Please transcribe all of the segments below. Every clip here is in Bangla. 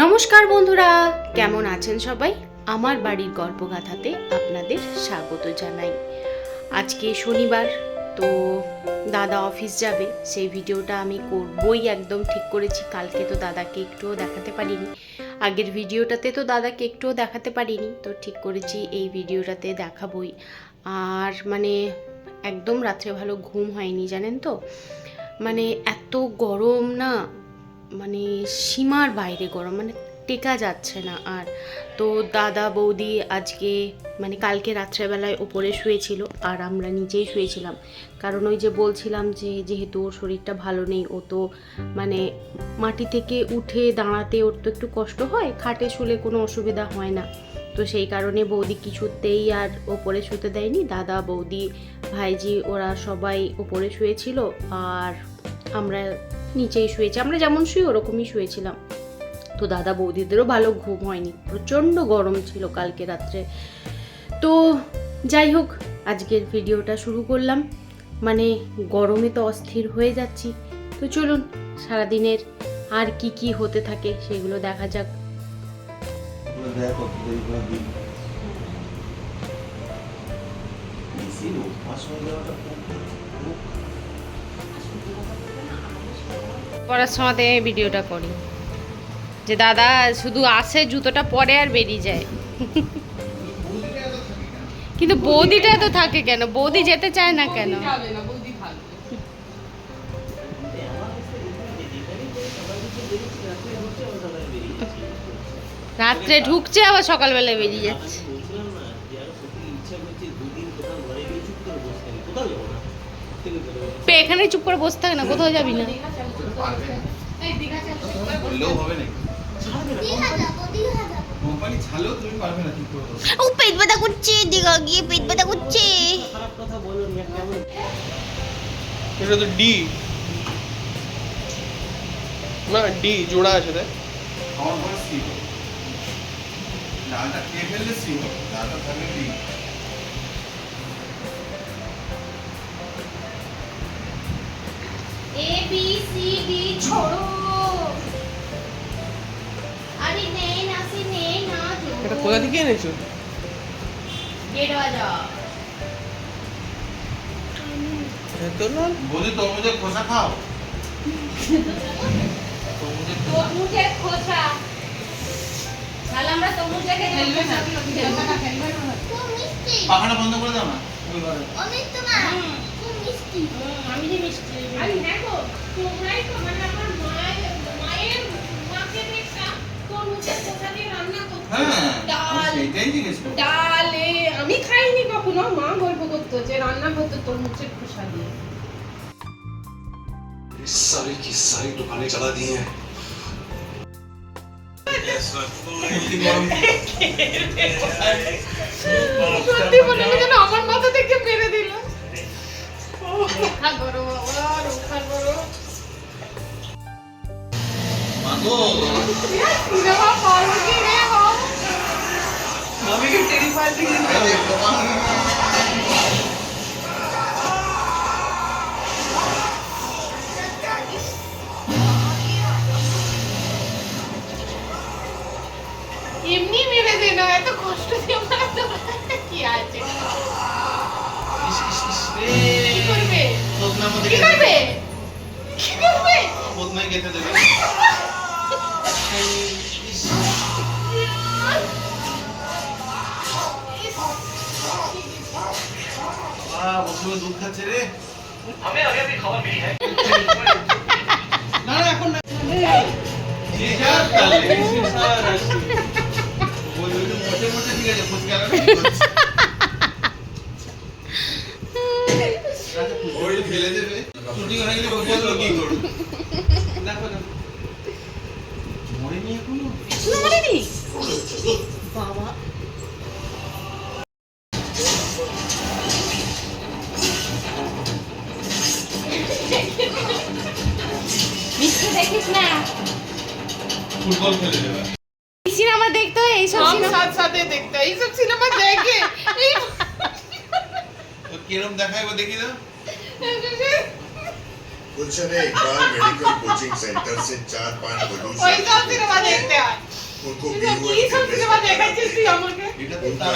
নমস্কার বন্ধুরা, কেমন আছেন সবাই? আমার বাড়ির গল্পগাথাতে আপনাদের স্বাগত জানাই। আজকে শনিবার, তো দাদা অফিস যাবে, সেই ভিডিওটা আমি করবই, একদম ঠিক করেছি। কালকে তো দাদাকে একটুও দেখাতে পারিনি, আগের ভিডিওটাতে তো দাদাকে একটুও দেখাতে পারিনি, তো ঠিক করেছি এই ভিডিওটাতে দেখাবই। আর মানে একদম রাত্রে ভালো ঘুম হয়নি, জানেন তো, মানে এত গরম না, মানে সীমার বাইরে গরম, মানে টেকা যাচ্ছে না। আর তো দাদা বৌদি আজকে মানে কালকে রাত্রেবেলায় ওপরে শুয়েছিল আর আমরা নিচেই শুয়েছিলাম, কারণ ওই যে বলছিলাম যে যেহেতু ওর শরীরটা ভালো নেই, ও তো মানে মাটি থেকে উঠে দাঁড়াতে ওর তো একটু কষ্ট হয়, খাটে শুলে কোনো অসুবিধা হয় না। তো সেই কারণে বৌদি কিছুতেই আর ওপরে শুতে দেয়নি। দাদা বৌদি ভাইজি ওরা সবাই ওপরে শুয়েছিল আর আমরা নিচেই শুয়েছি, আমরা যেমন শুই ওরকমই শুয়েছিলাম। তো দাদা বৌদিদেরও ভালো ঘুম হয়নি, প্রচণ্ড গরম ছিল কালকে রাত্রে। তো যাই হোক, আজকের ভিডিওটা শুরু করলাম, মানে গরমে তো অস্থির হয়ে যাচ্ছি। তো চলুন সারাদিনের আর কি কি হতে থাকে সেগুলো দেখা যাক। পড়ার সময়তে ভিডিওটা করি যে দাদা শুধু আসে, জুতোটা পরে আর বেরিয়ে যায়। কিন্তু বৌদিটা তো থাকে কেন? বৌদি যেতে চায় না কেন? রাত্রে ঢুকছে আবার সকালবেলায় বেরিয়ে যাচ্ছে। এখানে চুপ করে বসে থাকে না, কোথাও যাবি না। ও পেট ব্যথা করছে, দীঘা গিয়ে পেট ব্যথা করছে। এটা তো ডি না, ডি জোড়া আছে তাই। আমার বড় সি হল ডালটা খেয়ে ফেললে সি হল, ডালটা থাকলে D. A B C D छोड़ो, अरे नहीं ना से नहीं ना जो। এটা কোথা থেকে এনেছো? गेट वाला এত না বলি তরমুজের খোসা খাও। তরমুজে খোসা তাহলে আমরা তরমুজটাকে খেলবে না, খেলবে না তো মিষ্টি। পাখাটা বন্ধ করে দাও না ওই ঘরে। আমি তোমার খুব মিষ্টি, আমি যে মিষ্টি। আরে হ্যাঁ গো, তোমরাই তো মানে আমার মায়ের মাকে দেখতাম তরমুজের খোসা দিয়ে রান্না করতে। হ্যাঁ ডাল, সেইটাই জিজ্ঞেস করো। ডালে আমি খাইনি কখনো, মা গল্প করতো যে রান্না করতো তরমুজের খোসা দিয়ে। सारी की सारी दुकानें चला दी हैं। সত্যি মনে হয় যেন আমার মাথা থেকে মেরে দিল। রক্ষা করো বাবা, রক্ষা করো। মাগো সিনেমা পারো কি রে বাবা? আমি কি টেরিফাইড থেকে এমনি মেরে দে না, এত কষ্ট দিয়ে মারতে কি আছে? কি করবে? বদনার মধ্যে কি করবে? কি করবে? বদনায় খেতে দেবে। বসে দুধ খাচ্ছে রে। না না এখন না। যে যার তালে। ওই মোটে মোটে ঠিক আছে, ফুচকা আর কি করছে? ওই ফেলে দেবে। শুটিং হয়ে গেলে বললো কি করবে? দেখো না মরেনি এখনো? মরেনি বাবা। মিষ্টি দেখিস না, ফুটবল খেলে দেবে। সিনেমা দেখতে হয় এইসব हम সিনেমা। साथ साथ देखते हैं ये सब सिनेमा देखे। কিরম দেখায় वो देखी ना कुछ नहीं इकबाल मेडिकल कोचिंग सेंटर से 4-5 प्रोड्यूसर ওই তো সিনেমা দেখতে হয় उनको কি সব সিনেমা দেখাচ্ছিস তুই আমাকে এটা তো তার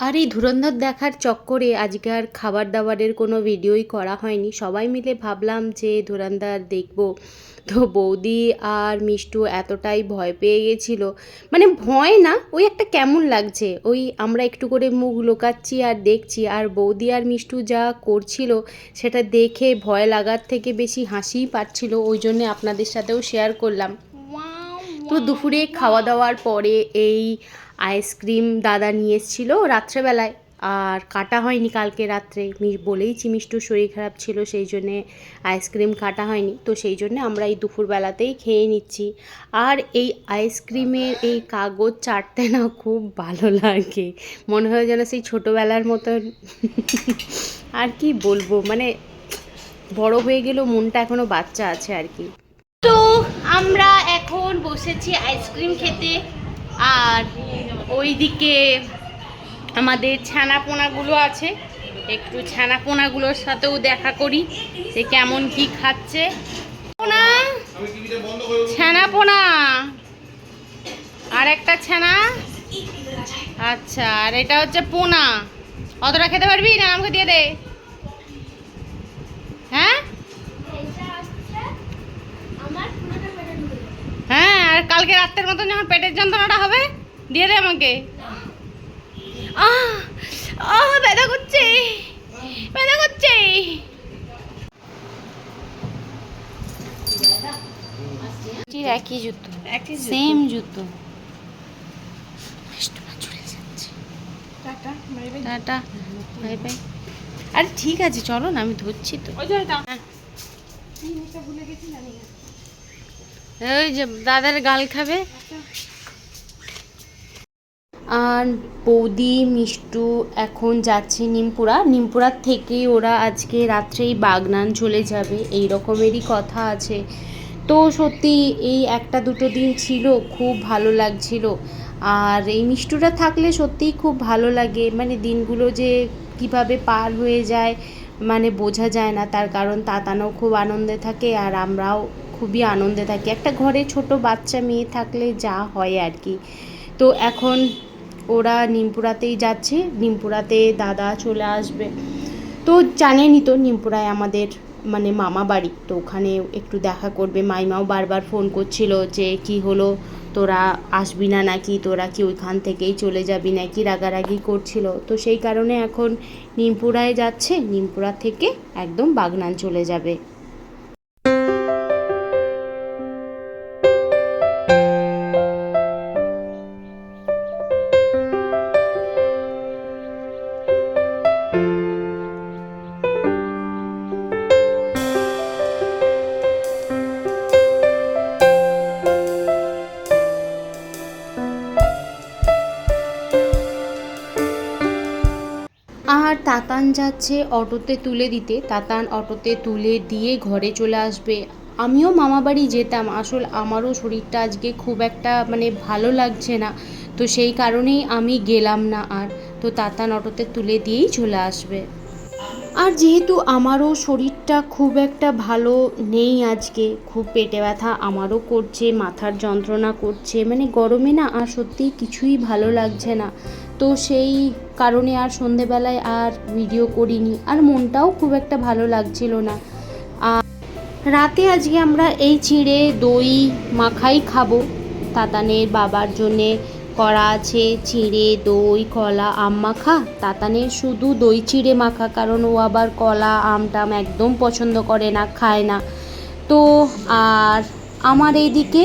আর এই ধুরন্ধর দেখার চক্করে আজকে আর খাবার দাবারের কোনো ভিডিওই করা হয়নি। সবাই মিলে ভাবলাম যে ধুরন্ধর দেখব, তো বৌদি আর মিষ্টু এতটাই ভয় পেয়ে গেছিলো, মানে ভয় না, ওই একটা কেমন লাগছে, ওই আমরা একটু করে মুখ লুকাচ্ছি আর দেখছি, আর বৌদি আর মিষ্টু যা করছিল সেটা দেখে ভয় লাগার থেকে বেশি হাসিই পাচ্ছিল, ওই জন্যে আপনাদের সাথেও শেয়ার করলাম। তো দুপুরে খাওয়া দাওয়ার পরে এই আইসক্রিম দাদা নিয়ে এসেছিলো রাত্রেবেলায়, আর কাটা হয়নি কালকে রাত্রে, বলেইছি মিষ্টুর শরীর খারাপ ছিল সেই জন্যে আইসক্রিম কাটা হয়নি, তো সেই জন্যে আমরা এই দুপুরবেলাতেই খেয়ে নিচ্ছি। আর এই আইসক্রিমের এই কাগজ চাটতে না খুব ভালো লাগে, মনে হয় যেন সেই ছোটোবেলার মতন আর কি বলবো, মানে বড় হয়ে গেলেও মনটা এখনও বাচ্চা আছে আর কি। তো আমরা এখন বসেছি আইসক্রিম খেতে, আর ওইদিকে আমাদের ছানাপোনাগুলো আছে, একটু ছানাপোনাগুলোর সাথেও দেখা করি যে কেমন কি খাচ্ছে। পোনা, ছানাপোনা আর একটা ছানা, আচ্ছা, আর এটা হচ্ছে পোনা। অতটা খেতে পারবি না? আমাকে দিয়ে দে। হ্যাঁ হ্যাঁ, আর কালকে রাতের মতন যখন পেটের যন্ত্রণাটা হবে দিয়ে দে আমাকে। ব্যথা করছে, ব্যথা করছে। একই জুতো, সেম জুতো। চলে যাচ্ছে, টাটা বাই বাই। আরে ঠিক আছে চলো না, আমি ধরছি তো। ওই যে দাদার গাল খাবে। আর বৌদি মিষ্টু এখন যাচ্ছে নিমপুরার থেকেই ওরা আজকে রাত্রেই বাগনান চলে যাবে, এই রকমেরই কথা আছে। তো সত্যি এই একটা দুটো দিন ছিল, খুব ভালো লাগছিল। আর এই মিষ্টুরা থাকলে সত্যিই খুব ভালো লাগে, মানে দিনগুলো যে কিভাবে পার হয়ে যায় মানে বোঝা যায় না, তার কারণ তাতানও খুব আনন্দে থাকে আর আমরাও খুবই আনন্দে থাকি। একটা ঘরে ছোট বাচ্চা মেয়ে থাকলে যা হয় আর কি। তো এখন ওরা নিমপুরাতেই যাচ্ছে, নিমপুরাতে দাদা চলে আসবে। তো জানেনই তো নিমপুরায় আমাদের মানে মামা বাড়ি, তো ওখানে একটু দেখা করবে। মাইমাও বারবার ফোন করছিল যে কি হলো, তোরা আসবি না নাকি, তোরা কি ওইখান থেকেই চলে যাবি নাকি, রাগারাগি করছিল। তো সেই কারণে এখন নিমপুরায় যাচ্ছে, নিমপুরা থেকে একদম বাগনান চলে যাবে। আর তাতান যাচ্ছে অটোতে তুলে দিতে, তাতান অটোতে তুলে দিয়ে ঘরে চলে আসবে। আমিও মামাবাড়ি যেতাম, আসলে আমারও শরীরটা আজকে খুব একটা মানে ভালো লাগছে না, তো সেই কারণেই আমি গেলাম না আর। তো তাতান অটোতে তুলে দিয়েই চলে আসবে। আর যেহেতু আমারও শরীরটা খুব একটা ভালো নেই আজকে, খুব পেটে ব্যথা আমারও করছে, মাথার যন্ত্রণা করছে, মানে গরমে না আর সত্যিই কিছুই ভালো লাগছে না। তো সেই কারণে আর সন্ধেবেলায় আর ভিডিও করিনি, আর মনটাও খুব একটা ভালো লাগছিল না। আর রাতে আজকে আমরা এই চিঁড়ে দই মাখাই খাবো, তাতানের বাবার জন্যে করা আছে চিঁড়ে দই কলা আম মাখা। তাতানের শুধু দই চিঁড়ে মাখা, কারণ ও আবার কলা আম টাম একদম পছন্দ করে না, খায় না। তো আর আমার এইদিকে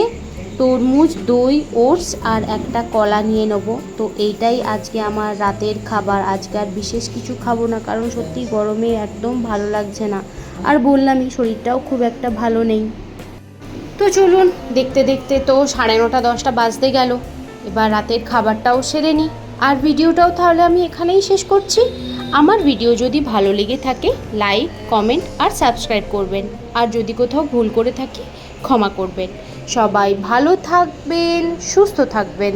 তরমুজ দই ওটস আর একটা কলা নিয়ে নেব। তো এইটাই আজকে আমার রাতের খাবার, আজকে আর বিশেষ কিছু খাবো না, কারণ সত্যি গরমে একদম ভালো লাগছে না, আর বললামই শরীরটাও খুব একটা ভালো নেই। তো চলুন দেখতে দেখতে তো 9:30 10টা বাজতে গেল, এবার রাতের খাবারটাও সেরে নিই। আর ভিডিওটাও তাহলে আমি এখানেই শেষ করছি। আমার ভিডিও যদি ভালো লেগে থাকে লাইক কমেন্ট আর সাবস্ক্রাইব করবেন, আর যদি কোথাও ভুল করে থাকি ক্ষমা করবেন। সবাই ভালো থাকবেন, সুস্থ থাকবেন।